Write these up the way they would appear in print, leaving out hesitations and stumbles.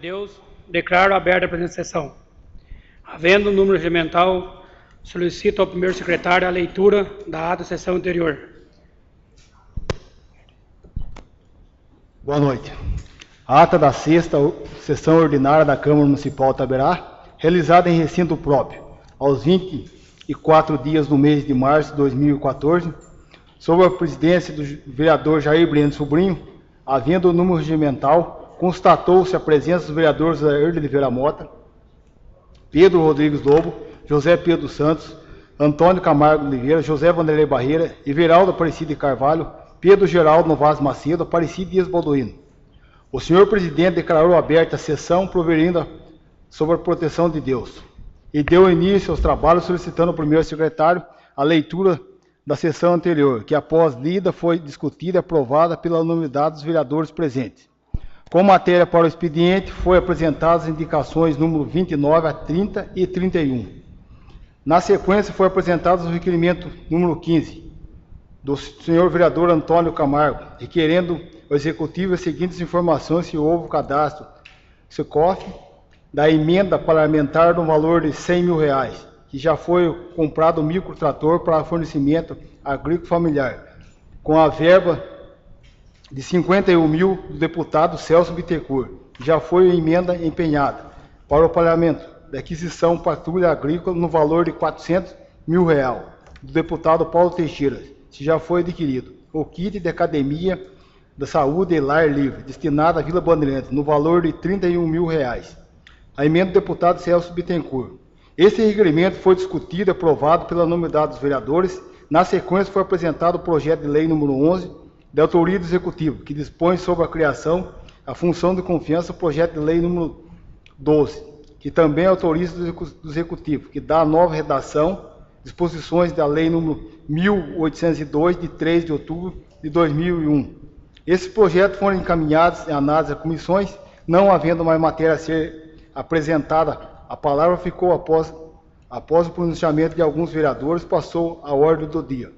Deus, declaro aberta a presente sessão. Havendo número regimental, solicito ao primeiro secretário a leitura da ata da sessão anterior. Boa noite. A ata da sexta sessão ordinária da Câmara Municipal Taberá, realizada em recinto próprio, aos 24 dias do mês de março de 2014, sob a presidência do vereador Jair Breno Sobrinho, havendo o número regimental, constatou-se a presença dos vereadores Air de Oliveira Mota, Pedro Rodrigues Lobo, José Pedro Santos, Antônio Camargo Oliveira, José Vanderlei Barreira, Everaldo Aparecido de Carvalho, Pedro Geraldo Novaes Macedo, Aparecido Dias Balduino. O senhor presidente declarou aberta a sessão proverindo sobre a proteção de Deus e deu início aos trabalhos solicitando ao primeiro secretário a leitura da sessão anterior, que após lida foi discutida e aprovada pela unanimidade dos vereadores presentes. Com matéria para o expediente, foi apresentadas as indicações número 29 a 30 e 31. Na sequência, foi apresentado o requerimento número 15, do senhor vereador Antônio Camargo, requerendo ao Executivo as seguintes informações se houve o cadastro SECOF da emenda parlamentar no valor de R$100 mil, que já foi comprado um microtrator para fornecimento agrícola familiar, com a verba de 51 mil do deputado Celso Bittencourt, já foi a emenda empenhada para o Parlamento da aquisição patrulha agrícola no valor de R$400 mil, do deputado Paulo Teixeira, que já foi adquirido. O kit de academia da saúde e lar livre, destinado à Vila Bandeirantes, no valor de R$31 mil. A emenda do deputado Celso Bittencourt. Esse requerimento foi discutido e aprovado pela unanimidade dos vereadores. Na sequência, foi apresentado o projeto de lei número 11, da autoria do Executivo, que dispõe sobre a criação, a função de confiança, o projeto de lei número 12, que também autoriza do Executivo, que dá a nova redação, disposições da lei número 1802, de 3 de outubro de 2001. Esses projetos foram encaminhados em análise a comissões, não havendo mais matéria a ser apresentada, a palavra ficou após o pronunciamento de alguns vereadores, passou à ordem do dia.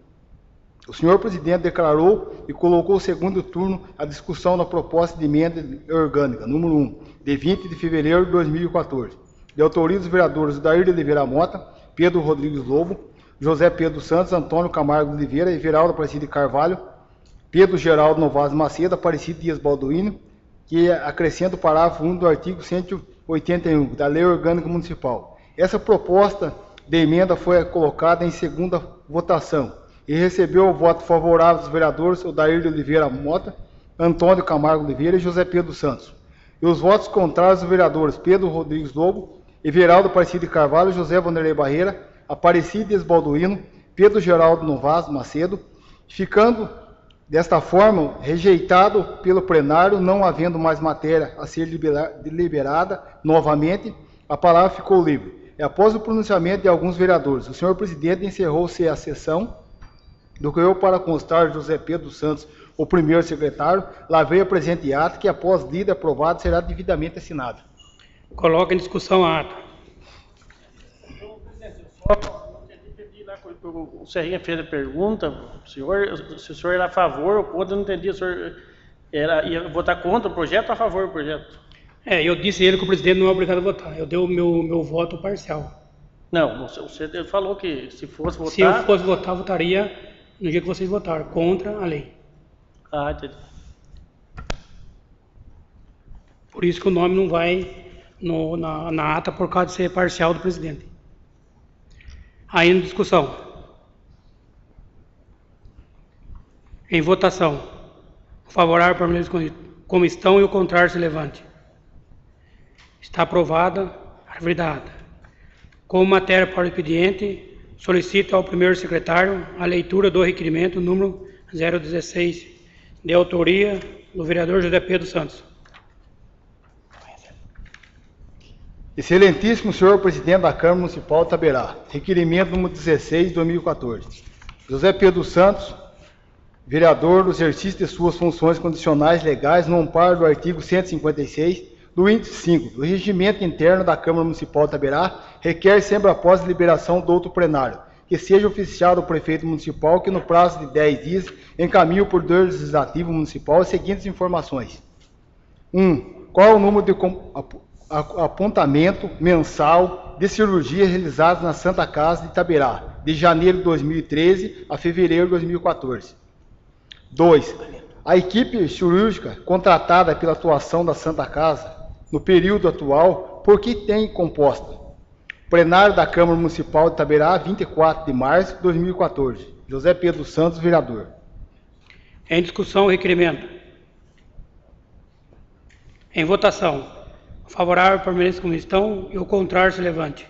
O senhor presidente declarou e colocou o segundo turno a discussão da proposta de emenda orgânica, número 1, de 20 de fevereiro de 2014, de autoria dos vereadores Dair de Oliveira Mota, Pedro Rodrigues Lobo, José Pedro Santos, Antônio Camargo Oliveira, Everaldo Aparecido de Carvalho, Pedro Geraldo Novaes Macedo, Aparecido Dias Balduino, que acrescenta o parágrafo 1 do artigo 181 da Lei Orgânica Municipal. Essa proposta de emenda foi colocada em segunda votação e recebeu o voto favorável dos vereadores Odair de Oliveira Mota, Antônio Camargo Oliveira e José Pedro Santos. E os votos contrários dos vereadores Pedro Rodrigues Lobo, Everaldo Aparecido de Carvalho, José Vanderlei Barreira, Aparecido Dias Balduino, Pedro Geraldo Novaes Macedo, ficando desta forma rejeitado pelo plenário, não havendo mais matéria a ser deliberada novamente, a palavra ficou livre. E após o pronunciamento de alguns vereadores, o senhor presidente encerrou-se a sessão, do que eu para constar José Pedro Santos, o primeiro secretário, lavei a presente ata, que após lida e aprovada será devidamente assinada. Coloca em discussão a ata. O Serrinha fez a pergunta, se o senhor era a favor ou contra, eu não entendi, o senhor ia votar contra o projeto ou a favor do projeto? Eu disse a ele que o presidente não é obrigado a votar, eu dei o meu voto parcial. Não, você falou que se fosse votar... Se eu fosse votar, votaria no dia que vocês votaram, contra a lei. Ah, entendi. Por isso que o nome não vai na ata por causa de ser parcial do presidente. Ainda em discussão. Em votação. O favorável permanece como estão e o contrário se levante. Está aprovada a árvore da ata. Como matéria para o expediente, solicito ao primeiro secretário a leitura do requerimento número 016, de autoria do vereador José Pedro Santos. Excelentíssimo senhor presidente da Câmara Municipal Taberá, requerimento número 16 de 2014. José Pedro Santos, vereador, do exercício de suas funções condicionais legais no amparo do artigo 156 do índice 5 do regimento interno da Câmara Municipal Taberá, requer sempre após a liberação do outro plenário, que seja oficiado o prefeito municipal que no prazo de 10 dias encaminhe o Poder Legislativo Municipal as seguintes informações. 1. qual é o número de apontamento mensal de cirurgia realizados na Santa Casa de Itaberá, de janeiro de 2013 a fevereiro de 2014. 2. A equipe cirúrgica contratada pela atuação da Santa Casa, no período atual, por que tem composta? Plenário da Câmara Municipal de Itaberá, 24 de março de 2014. José Pedro Santos, vereador. Em discussão, o requerimento. Em votação. Favorável, permaneça como estão e o contrário se levante.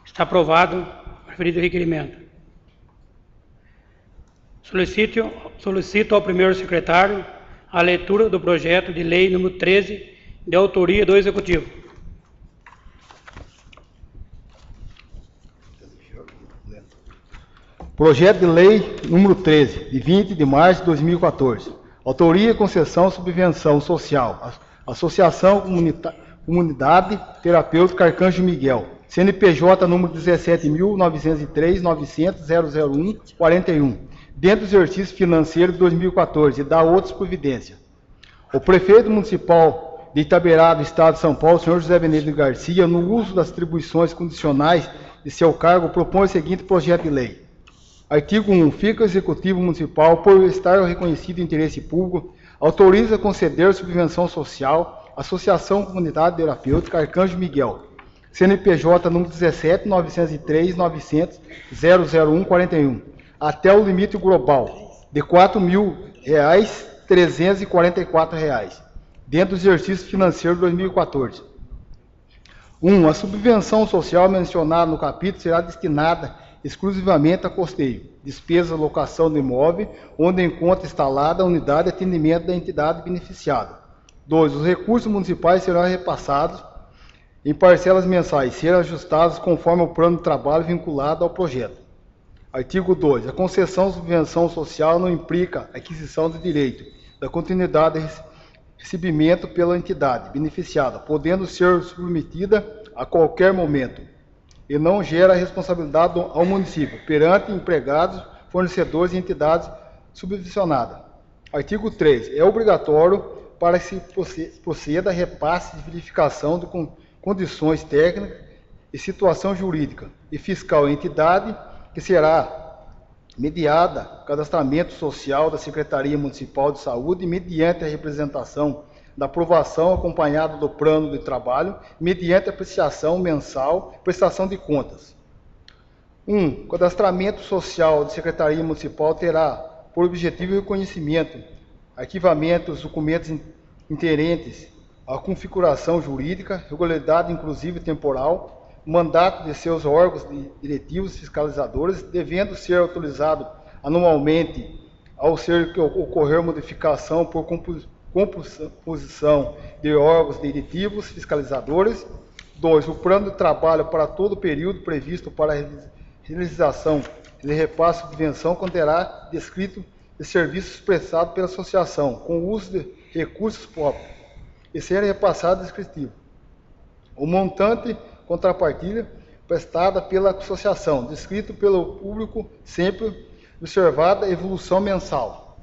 Está aprovado o referido requerimento. Solicito ao primeiro secretário a leitura do projeto de lei número 13, de autoria do Executivo. Projeto de lei número 13, de 20 de março de 2014. Autoria e concessão subvenção social. Associação Comunidade Terapêutica Arcanjo Miguel. CNPJ número 17.903.900.001.41. Dentro do exercício financeiro de 2014 e da outras providências. O prefeito municipal de Itaberá, do Estado de São Paulo, senhor José Benedito Garcia, no uso das atribuições condicionais de seu cargo, propõe o seguinte projeto de lei. Artigo 1. Fica o Executivo Municipal, por estar reconhecido interesse público, autoriza a conceder subvenção social à Associação Comunidade Terapêutica Arcanjo Miguel, CNPJ número 17.903.900.001.41, até o limite global de R$ 4.344, dentro do exercício financeiro de 2014. 1. A subvenção social mencionada no capítulo será destinada exclusivamente a custeio, despesa, locação do imóvel, onde encontra instalada a unidade de atendimento da entidade beneficiada. 2. Os recursos municipais serão repassados em parcelas mensais, serão ajustados conforme o plano de trabalho vinculado ao projeto. Artigo 2. A concessão de subvenção social não implica aquisição de direito da continuidade de recebimento pela entidade beneficiada, podendo ser submetida a qualquer momento, e não gera responsabilidade ao município, perante empregados, fornecedores e entidades subvencionadas. Artigo 3. É obrigatório para que se proceda a repasse de verificação de condições técnicas e situação jurídica e fiscal à entidade, que será mediada cadastramento social da Secretaria Municipal de Saúde mediante a representação da aprovação acompanhada do plano de trabalho, mediante apreciação mensal, prestação de contas. 1. Cadastramento social da Secretaria Municipal terá por objetivo o reconhecimento, arquivamento dos documentos inerentes à configuração jurídica, regularidade inclusive temporal, mandato de seus órgãos diretivos fiscalizadores, devendo ser autorizado anualmente ao ser que ocorrer modificação por composição de órgãos diretivos fiscalizadores. 2. O plano de trabalho para todo o período previsto para a realização de repasse de subvenção conterá descrito de serviços prestados pela associação, com o uso de recursos próprios, e ser repassado descritivo. O montante contrapartida prestada pela associação, descrito pelo público, sempre observada a evolução mensal.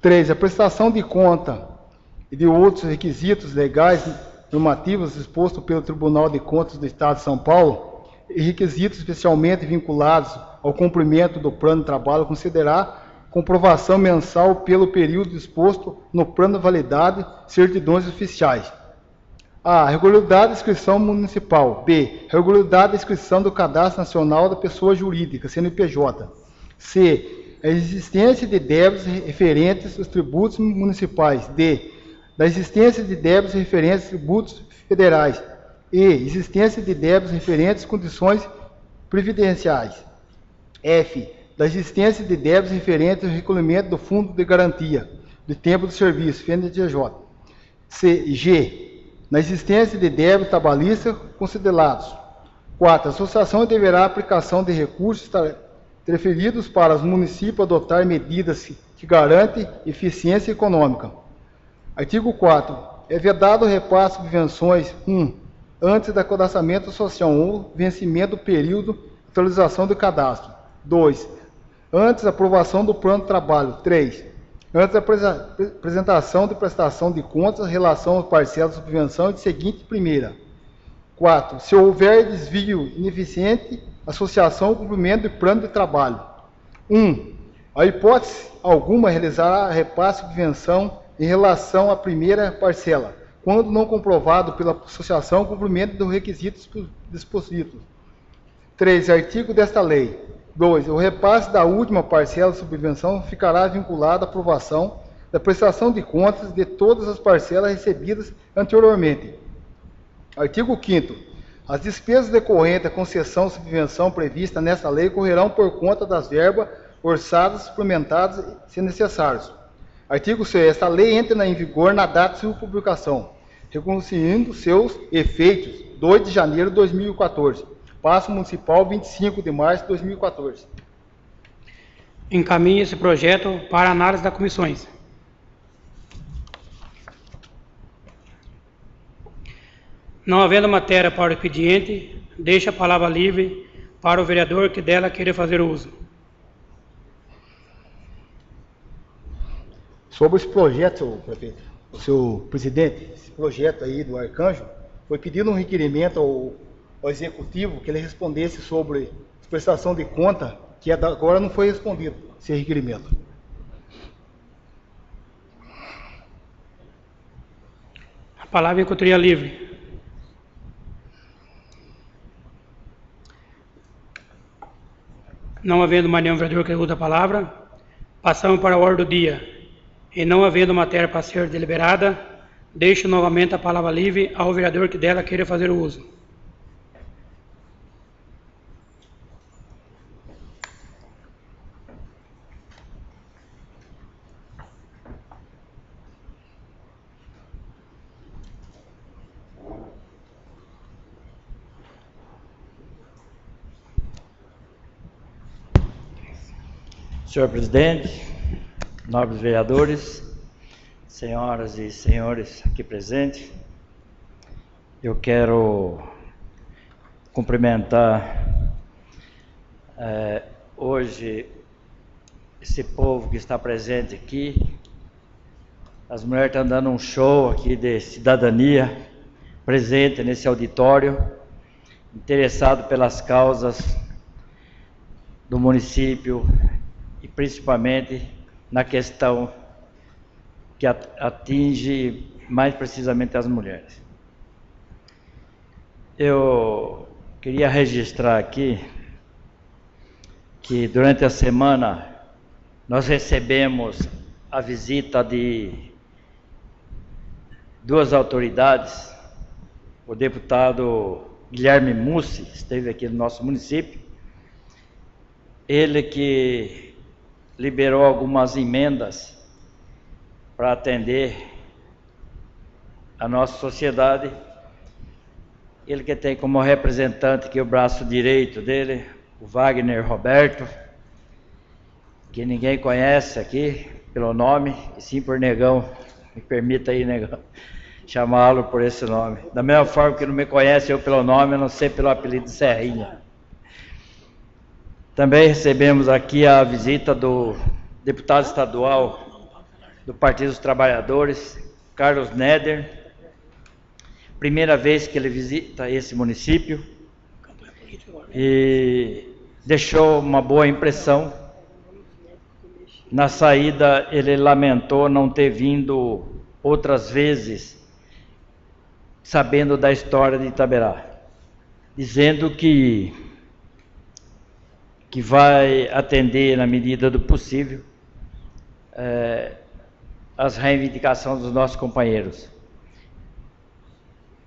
3. A prestação de conta e de outros requisitos legais normativos dispostos pelo Tribunal de Contas do Estado de São Paulo e requisitos especialmente vinculados ao cumprimento do plano de trabalho considerar comprovação mensal pelo período disposto no plano de validade, certidões oficiais. A. Regularidade de inscrição municipal. B. Regularidade de inscrição do Cadastro Nacional da Pessoa Jurídica, CNPJ. C. A existência de débitos referentes aos tributos municipais. D. Da existência de débitos referentes aos tributos federais. E. Existência de débitos referentes às condições previdenciais. F. Da existência de débitos referentes ao recolhimento do Fundo de Garantia de Tempo de Serviço, FNDJ. G. Na existência de débitos trabalhistas considerados. 4. A associação deverá aplicação de recursos transferidos para os municípios adotar medidas que garantem eficiência econômica. Artigo 4. É vedado o repasse de subvenções 1. Antes do cadastramento social 1, vencimento do período de atualização do cadastro. 2. Antes da aprovação do plano de trabalho. 3. antes da apresentação de prestação de contas, relação às parcelas de subvenção e de seguinte primeira. 4. Se houver desvio ineficiente, associação ou cumprimento de plano de trabalho. 1. A hipótese alguma realizará repasse de subvenção em relação à primeira parcela, quando não comprovado pela associação o cumprimento dos requisitos dispositivos. 3. Artigo desta lei. 2. O repasse da última parcela de subvenção ficará vinculado à aprovação da prestação de contas de todas as parcelas recebidas anteriormente. Artigo 5º. As despesas decorrentes da concessão de subvenção prevista nesta lei correrão por conta das verbas orçadas suplementadas, se necessários. Artigo 6º. Esta lei entra em vigor na data de sua publicação, reconhecendo seus efeitos 2 de janeiro de 2014. Passo Municipal, 25 de março de 2014. Encaminhe esse projeto para análise das comissões. Não havendo matéria para o expediente, deixa a palavra livre para o vereador que dela queira fazer uso. Sobre esse projeto, senhor prefeito, o senhor presidente, esse projeto aí do Arcanjo, foi pedido um requerimento ao executivo que ele respondesse sobre prestação de conta, que agora não foi respondido esse requerimento. A palavra em coutaria livre. Não havendo mais nenhum vereador que usa a palavra, passamos para a ordem do dia. E não havendo matéria para ser deliberada, deixo novamente a palavra livre ao vereador que dela queira fazer uso. Senhor presidente, nobres vereadores, senhoras e senhores aqui presentes, eu quero cumprimentar hoje esse povo que está presente aqui. As mulheres estão dando um show aqui de cidadania, presente nesse auditório, interessado pelas causas do município e principalmente na questão que atinge mais precisamente as mulheres. Eu queria registrar aqui que durante a semana nós recebemos a visita de duas autoridades. O deputado Guilherme Mussi esteve aqui no nosso município. Ele que liberou algumas emendas para atender a nossa sociedade. Ele que tem como representante aqui o braço direito dele, o Wagner Roberto, que ninguém conhece aqui pelo nome, e sim por Negão. Me permita aí, Negão, chamá-lo por esse nome. Da mesma forma que não me conhece eu pelo nome, a não ser pelo apelido de Serrinha. Também recebemos aqui a visita do deputado estadual do Partido dos Trabalhadores, Carlos Neder. Primeira vez que ele visita esse município e deixou uma boa impressão. Na saída, ele lamentou não ter vindo outras vezes, sabendo da história de Itaberá, dizendo que vai atender, na medida do possível, as reivindicações dos nossos companheiros.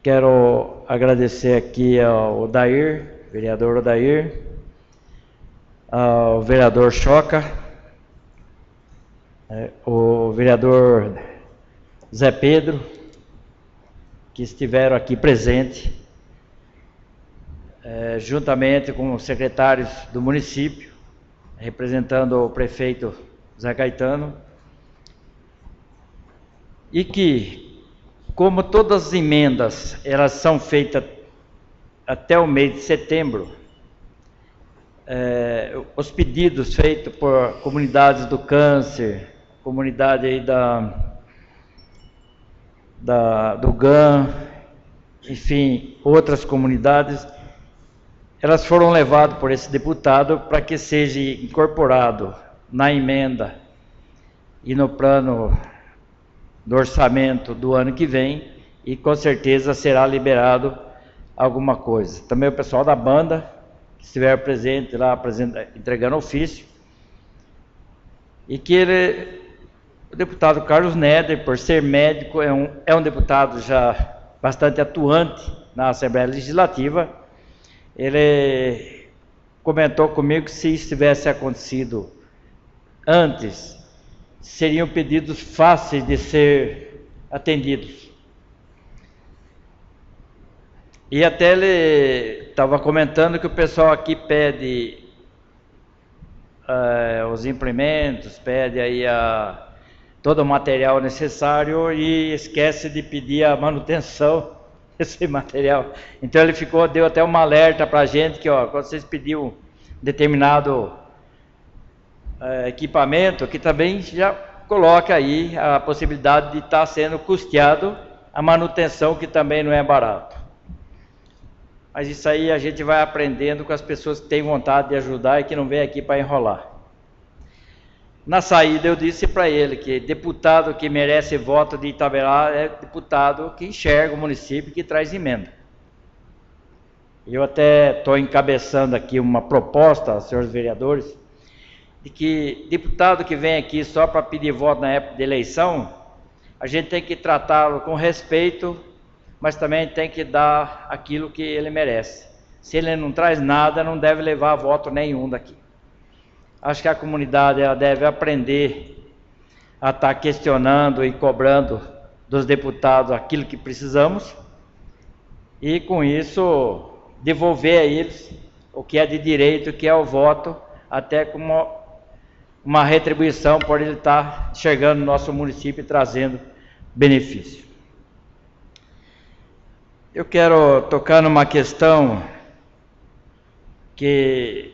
Quero agradecer aqui ao Odair, vereador Odair, ao vereador Choca, o vereador Zé Pedro, que estiveram aqui presentes, juntamente com os secretários do município, representando o prefeito Zé Caetano, e que, como todas as emendas, elas são feitas até o mês de setembro, os pedidos feitos por comunidades do câncer, comunidade aí do GAN, enfim, outras comunidades, elas foram levadas por esse deputado para que seja incorporado na emenda e no plano do orçamento do ano que vem, e com certeza será liberado alguma coisa. Também o pessoal da banda, que estiver presente lá, entregando ofício, e que o deputado Carlos Neder, por ser médico, é um deputado já bastante atuante na Assembleia Legislativa. Ele comentou comigo que se isso tivesse acontecido antes, seriam pedidos fáceis de ser atendidos. E até ele estava comentando que o pessoal aqui pede os implementos, pede aí todo o material necessário e esquece de pedir a manutenção desse material. Então ele deu até uma alerta para a gente que, quando vocês pediram determinado equipamento, que também já coloca aí a possibilidade de estar sendo custeado a manutenção, que também não é barato. Mas isso aí a gente vai aprendendo com as pessoas que têm vontade de ajudar e que não vêm aqui para enrolar. Na saída eu disse para ele que deputado que merece voto de Itaberá é deputado que enxerga o município, que traz emenda. Eu até estou encabeçando aqui uma proposta, senhores vereadores, de que deputado que vem aqui só para pedir voto na época de eleição, a gente tem que tratá-lo com respeito, mas também tem que dar aquilo que ele merece. Se ele não traz nada, não deve levar voto nenhum daqui. Acho que a comunidade ela deve aprender a estar questionando e cobrando dos deputados aquilo que precisamos, e com isso devolver a eles o que é de direito, que é o voto, até como uma retribuição por ele estar chegando no nosso município e trazendo benefício. Eu quero tocar numa questão que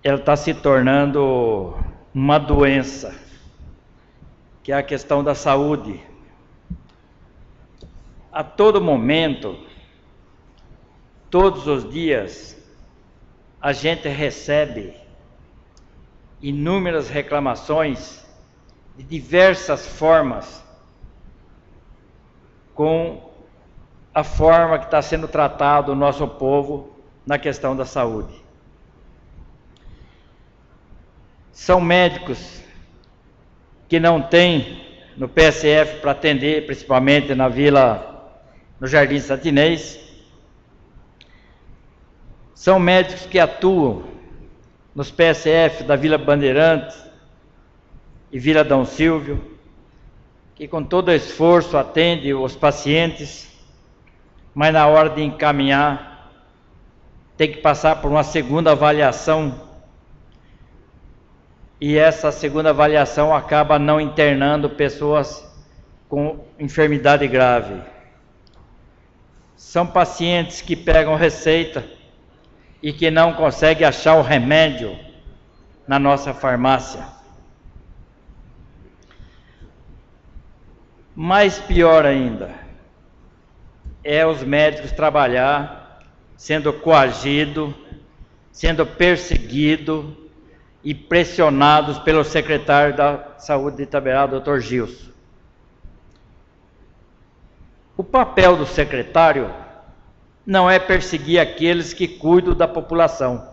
ela está se tornando uma doença, que é a questão da saúde. A todo momento, todos os dias, a gente recebe inúmeras reclamações de diversas formas com a forma que está sendo tratado o nosso povo na questão da saúde. São médicos que não têm no PSF para atender, principalmente na vila, no Jardim Santinês. São médicos que atuam nos PSF da Vila Bandeirantes e Vila Dom Silvio, que com todo esforço atendem os pacientes, mas na hora de encaminhar, tem que passar por uma segunda avaliação, e essa segunda avaliação acaba não internando pessoas com enfermidade grave. São pacientes que pegam receita e que não conseguem achar o remédio na nossa farmácia. Mais pior ainda é os médicos trabalhar sendo coagidos, sendo perseguidos e pressionados pelo secretário da Saúde de Itaberá, Dr. Gilson. O papel do secretário não é perseguir aqueles que cuidam da população,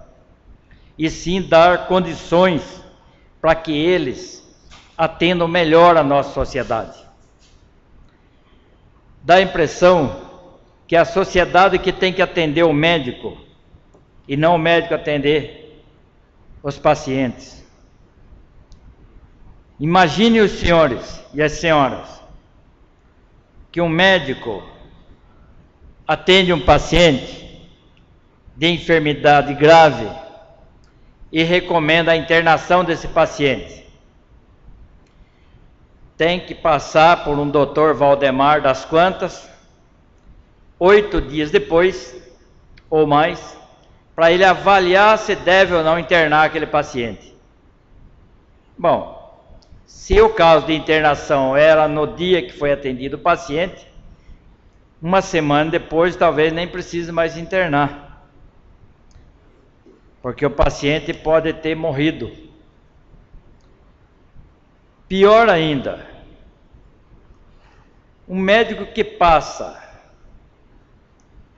e sim dar condições para que eles atendam melhor a nossa sociedade. Dá a impressão que é a sociedade que tem que atender o médico, e não o médico atender os pacientes. Imagine os senhores e as senhoras que um médico atende um paciente de enfermidade grave e recomenda a internação desse paciente. Tem que passar por um doutor Valdemar das Quantas, 8 dias depois, ou mais, para ele avaliar se deve ou não internar aquele paciente. Bom, Se o caso de internação era no dia que foi atendido o paciente, uma semana depois talvez nem precise mais internar, porque o paciente pode ter morrido. Pior ainda, um médico que passa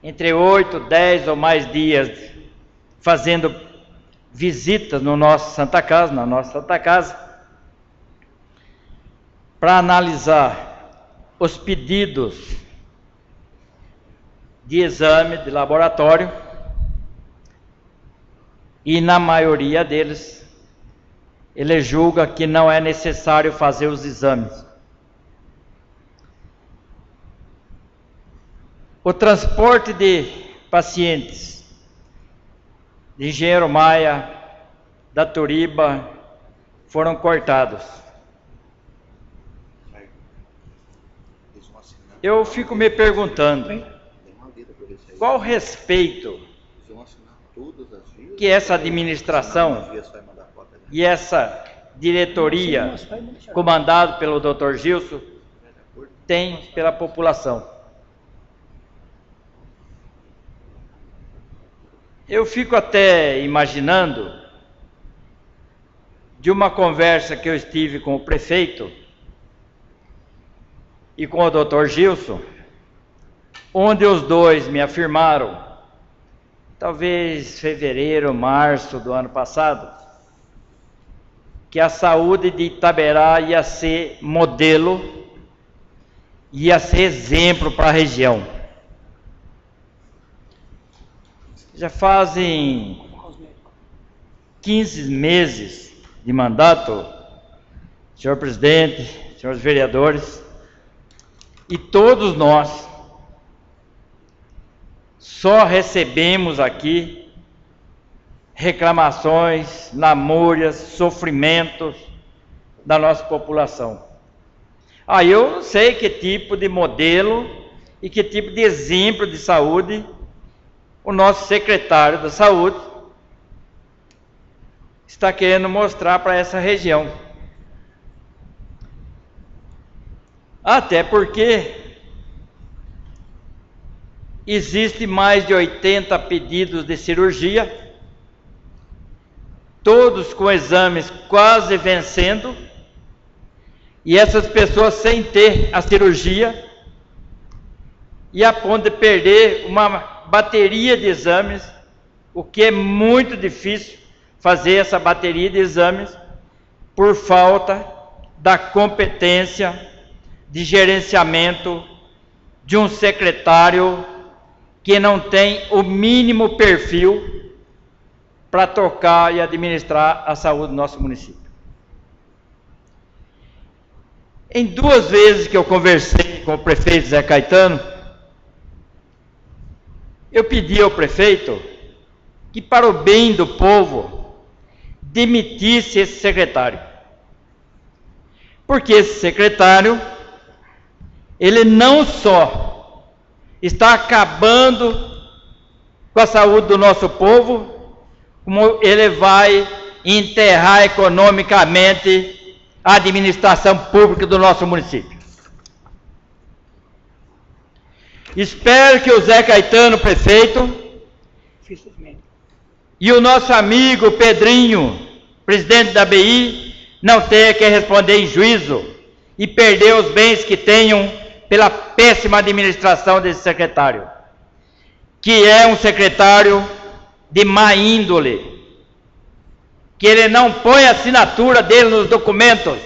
entre 8, 10 ou mais dias fazendo visitas na nossa Santa Casa, para analisar os pedidos de exame de laboratório, e na maioria deles ele julga que não é necessário fazer os exames. O transporte de pacientes de Engenheiro Maia, da Turiba, foram cortados. Eu fico me perguntando, qual o respeito que essa administração e essa diretoria, comandada pelo Dr. Gilson, tem pela população? Eu fico até imaginando de uma conversa que eu estive com o prefeito e com o Dr. Gilson, onde os dois me afirmaram, talvez fevereiro, março do ano passado, que a saúde de Itaberá ia ser modelo, ia ser exemplo para a região. Já fazem 15 meses de mandato, senhor presidente, senhores vereadores, e todos nós só recebemos aqui reclamações, lamúrias, sofrimentos da nossa população. Eu não sei que tipo de modelo e que tipo de exemplo de saúde o nosso secretário da Saúde está querendo mostrar para essa região. Até porque existe mais de 80 pedidos de cirurgia, todos com exames quase vencendo, e essas pessoas sem ter a cirurgia, e a ponto de perder uma bateria de exames, o que é muito difícil fazer essa bateria de exames por falta da competência de gerenciamento de um secretário que não tem o mínimo perfil para tocar e administrar a saúde do nosso município. Em 2 vezes que eu conversei com o prefeito Zé Caetano, eu pedi ao prefeito que, para o bem do povo, demitisse esse secretário. Porque esse secretário, ele não só está acabando com a saúde do nosso povo, como ele vai enterrar economicamente a administração pública do nosso município. Espero que o Zé Caetano, prefeito, e o nosso amigo Pedrinho, presidente da BI, não tenha que responder em juízo e perder os bens que tenham pela péssima administração desse secretário, que é um secretário de má índole, que ele não põe a assinatura dele nos documentos.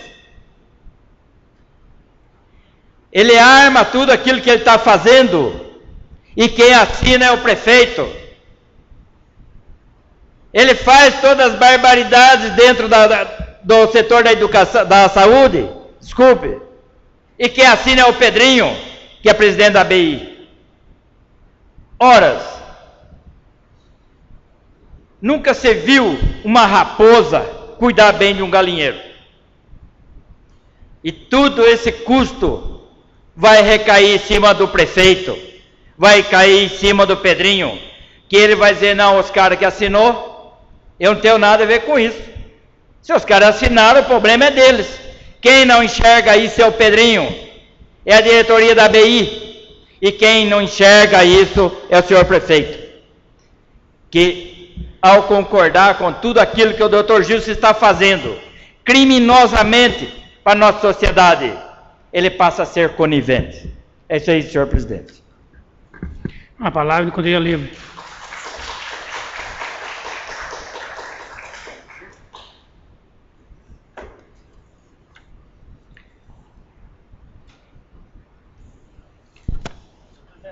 Ele arma tudo aquilo que ele está fazendo, e quem assina é o prefeito. Ele faz todas as barbaridades dentro do setor da educação, da saúde, desculpe, e quem assina é o Pedrinho, que é presidente da BI. Horas, nunca se viu uma raposa cuidar bem de um galinheiro. E tudo esse custo vai recair em cima do prefeito, vai cair em cima do Pedrinho, que ele vai dizer, não, os caras que assinou, eu não tenho nada a ver com isso. Se os caras assinaram, o problema é deles. Quem não enxerga isso é o Pedrinho, é a diretoria da ABI, e quem não enxerga isso é o senhor prefeito, que ao concordar com tudo aquilo que o Dr. Gilson está fazendo, criminosamente para a nossa sociedade, ele passa a ser conivente. É isso aí, senhor presidente. A palavra de Conselheiro Livre.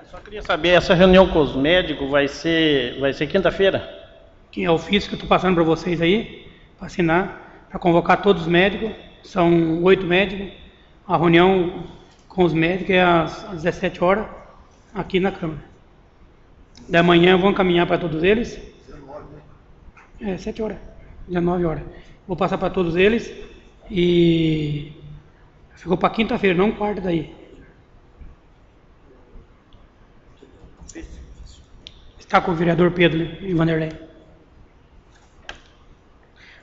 Só queria saber, essa reunião com os médicos vai ser quinta-feira? Que é o ofício que eu estou passando para vocês aí, para assinar, para convocar todos os médicos. São 8 médicos. A reunião com os médicos é às 17 horas, aqui na Câmara. Da manhã eu vou encaminhar para todos eles. 7 horas, 19 horas. Vou passar para todos eles e ficou para quinta-feira, não quarta daí. Está com o vereador Pedro e Vanderlei.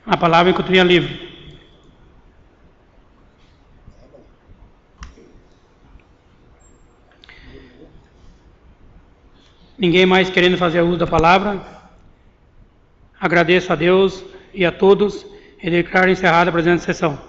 A palavra é que eu tenho livre. Ninguém mais querendo fazer uso da palavra. Agradeço a Deus e a todos e declaro encerrada a presente sessão.